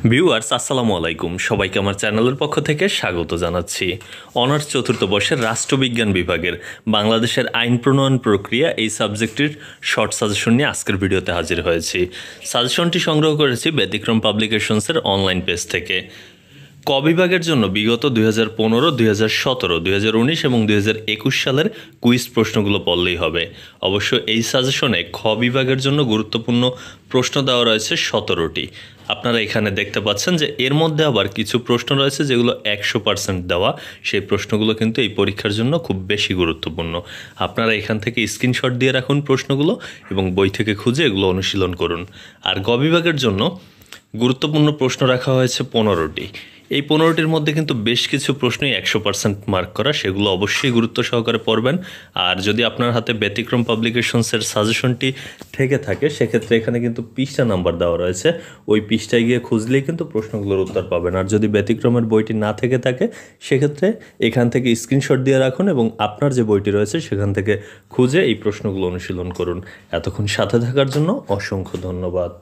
Viewers আসসালামু আলাইকুম, সবাইকে আমার চ্যানেলের পক্ষ থেকে স্বাগত জানাচ্ছি। অনার্স চতুর্থ বর্ষের রাষ্ট্রবিজ্ঞান বিভাগের বাংলাদেশের আইন প্রণয়ন প্রক্রিয়া এই সাবজেক্টটির শর্ট সাজেশন নিয়ে আজকের ভিডিওতে হাজির হয়েছি। সাজেশনটি সংগ্রহ করেছি ব্যতিক্রম পাবলিকেশনসের অনলাইন পেজ থেকে। ক বিভাগের জন্য বিগত 2015, 2017, 2019 এবং 2021 সালের কুইজ প্রশ্নগুলো পড়লেই হবে। অবশ্য এই সাজেশনে খ বিভাগের জন্য গুরুত্বপূর্ণ প্রশ্ন দেওয়া রয়েছে 17টি। আপনারা এখানে দেখতে পাচ্ছেন যে এর মধ্যে আবার কিছু প্রশ্ন রয়েছে যেগুলো 100% দেওয়া। সেই প্রশ্নগুলো কিন্তু এই পরীক্ষার জন্য খুব বেশি গুরুত্বপূর্ণ। আপনারা এখান থেকে স্ক্রিনশট দিয়ে রাখুন প্রশ্নগুলো এবং বই থেকে খুঁজে এগুলো অনুশীলন করুন। আর গ বিভাগের জন্য গুরুত্বপূর্ণ প্রশ্ন রাখা হয়েছে 15টি। এই 15টির মধ্যে কিন্তু বেশ কিছু প্রশ্নই 100% মার্ক করা, সেগুলো অবশ্যই গুরুত্ব সহকারে পড়বেন। আর যদি আপনার হাতে ব্যতিক্রম পাবলিকেশনসের সাজেশনটি থেকে থাকে সেক্ষেত্রে এখানে কিন্তু পৃষ্ঠা নাম্বার দেওয়া রয়েছে, ওই পৃষ্ঠায় গিয়ে খুঁজলেই কিন্তু প্রশ্নগুলোর উত্তর পাবেন। আর যদি ব্যতিক্রমের বইটি না থেকে থাকে সেক্ষেত্রে এখান থেকে স্ক্রিনশট দিয়ে রাখুন এবং আপনার যে বইটি রয়েছে সেখান থেকে খুঁজে এই প্রশ্নগুলো অনুশীলন করুন। এতক্ষণ সাথে থাকার জন্য অসংখ্য ধন্যবাদ।